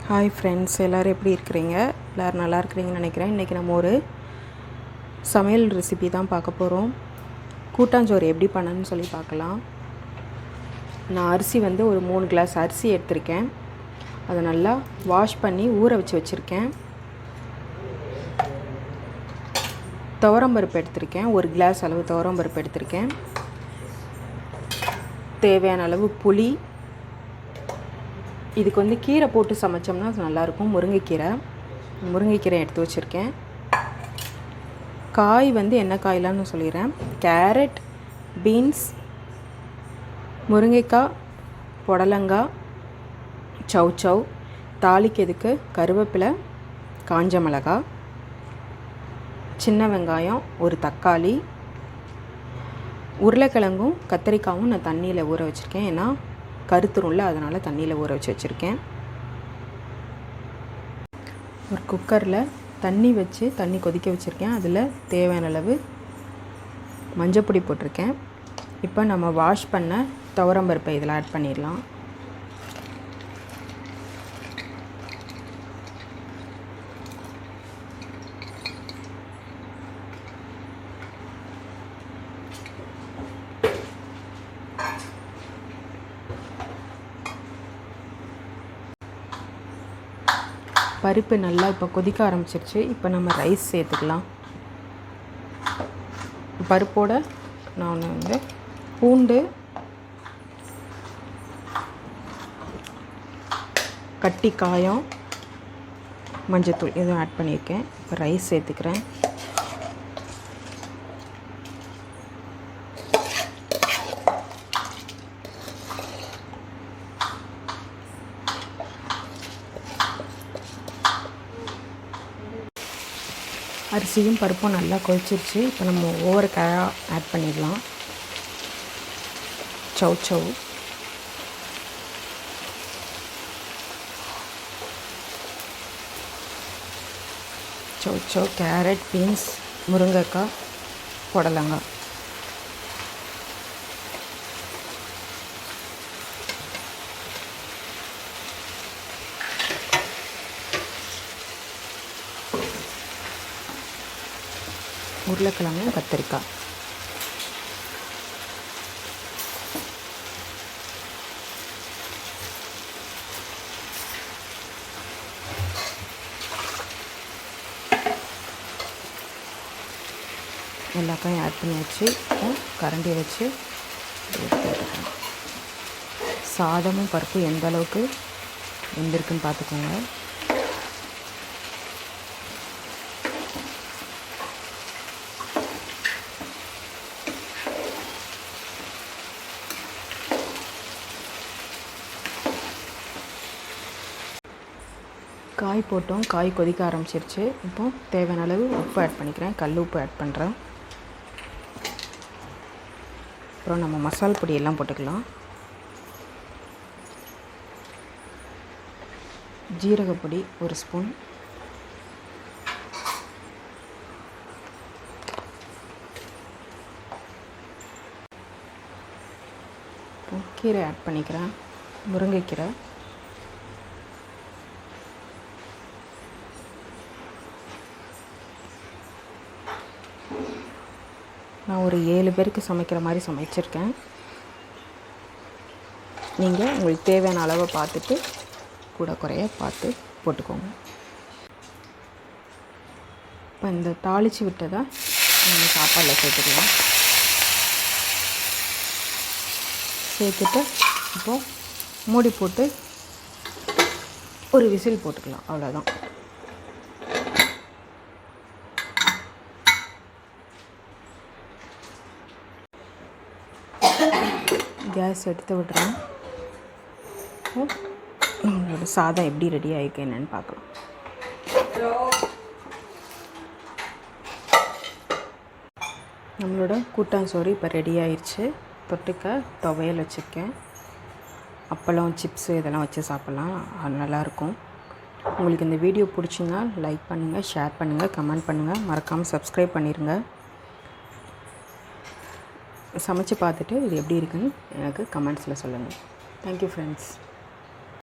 Hi friends, எல்லோரும் எப்படி இருக்கிறீங்க? எல்லோரும் நல்லா இருக்கிறீங்கன்னு நினைக்கிறேன். இன்றைக்கி நம்ம ஒரு சமையல் ரெசிபி தான் பார்க்க போகிறோம். கூட்டாஞ்சோறு எப்படி பண்ணணும்னு சொல்லி பார்க்கலாம். நான் அரிசி ஒரு 3 கிளாஸ் அரிசி எடுத்திருக்கேன். அதை நல்லா வாஷ் பண்ணி ஊற வச்சுருக்கேன். துவரம்பருப்பு எடுத்திருக்கேன். 1 கிளாஸ் அளவு துவரம்பருப்பு எடுத்திருக்கேன். தேவையான அளவு புளி. இதுக்கு கீரை போட்டு சமைச்சோம்னா அது நல்லாயிருக்கும். முருங்கைக்கீரை எடுத்து வச்சுருக்கேன். காய் என்ன காய்லான்னு சொல்லிடுறேன். கேரட், பீன்ஸ், முருங்கைக்காய், புடலங்காய், சௌ தாளிக்கிறதுக்கு கருவேப்பிலை, காஞ்ச மிளகாய், சின்ன வெங்காயம், ஒரு தக்காளி, உருளைக்கிழங்கும் கத்திரிக்காயும் நான் தண்ணியில் ஊற வச்சுருக்கேன். ஏன்னா கருத்துரும்ல, அதனால் தண்ணியில் ஊற வச்சுருக்கேன். ஒரு குக்கரில் தண்ணி கொதிக்க வச்சுருக்கேன். அதில் தேவையான அளவு மஞ்சப்பொடி போட்டிருக்கேன். இப்போ நம்ம வாஷ் பண்ண துவரம்பருப்பை இதில் ஆட் பண்ணிடலாம். பருப்பு நல்லா இப்போ கொதிக்க ஆரம்பிச்சிருச்சு. இப்போ நம்ம ரைஸ் சேர்த்துக்கலாம். பருப்போடு நான் பூண்டு, கட்டி காயம், மஞ்சத்தூள் இதுவும் ஆட் பண்ணியிருக்கேன். இப்போ ரைஸ் சேர்த்துக்கிறேன். அரிசியும் பருப்பும் நல்லா கொதிச்சிருச்சு. இப்போ நம்ம ஒவ்வொரு காயாக ஆட் பண்ணிடலாம். சௌ, கேரட், பீன்ஸ், முருங்கைக்காய், புடலங்காய். உருளைக்கிழங்கு, கத்திரிக்காய். எல்லாத்தையும் ஆட் பண்ணி வச்சு கரண்டியை வச்சு எடுத்துக்கிட்டேன். சாதமும் பருப்பு எந்த அளவுக்கு வெந்திருக்குன்னு பார்த்துக்கோங்க. காய் போட்டோம். காய் கொதிக்க ஆரம்பிச்சிருச்சு. இப்போ தேவையான அளவு உப்பு ஆட் பண்ணிக்கிறேன். கல் உப்பு ஆட் பண்ணுறேன். அப்புறம் நம்ம மசால் பொடி எல்லாம் போட்டுக்கலாம். ஜீரகப்பொடி 1 ஸ்பூன், கீரை ஆட் பண்ணிக்கிறேன். முருங்கைக்கீரை, நான் ஒரு 7 பேருக்கு சமைக்கிற மாதிரி சமைச்சிருக்கேன். நீங்கள் உங்களுக்கு தேவையான அளவை பார்த்துட்டு கூட குறைய பார்த்து போட்டுக்கோங்க. இப்போ இந்த தாளித்து விட்டதை நம்ம சாப்பாடில் சேர்த்துக்கலாம். சேர்த்துட்டு இப்போது மூடி போட்டு ஒரு விசில் போட்டுக்கலாம். அவ்வளோதான். கேஸ் எடுத்து விட்றேன். நம்மளோட சாதம் எப்படி ரெடி ஆகிருக்கு என்னன்னு பார்க்கலாம். நம்மளோட கூட்டாஞ்சோறு இப்போ ரெடி ஆயிடுச்சு. தொட்டுக்க துவையல் வச்சுருக்கேன். அப்பளம், சிப்ஸு இதெல்லாம் வச்சு சாப்பிட்லாம். நல்லாயிருக்கும். உங்களுக்கு இந்த வீடியோ பிடிச்சிங்கன்னா லைக் பண்ணுங்கள், ஷேர் பண்ணுங்கள், கமெண்ட் பண்ணுங்கள். மறக்காமல் சப்ஸ்கிரைப் பண்ணிடுங்க. சமைச்சு பார்த்துட்டு இது எப்படி இருக்குன்னு எனக்கு கமெண்ட்ஸில் சொல்லுங்கள். Thank you friends.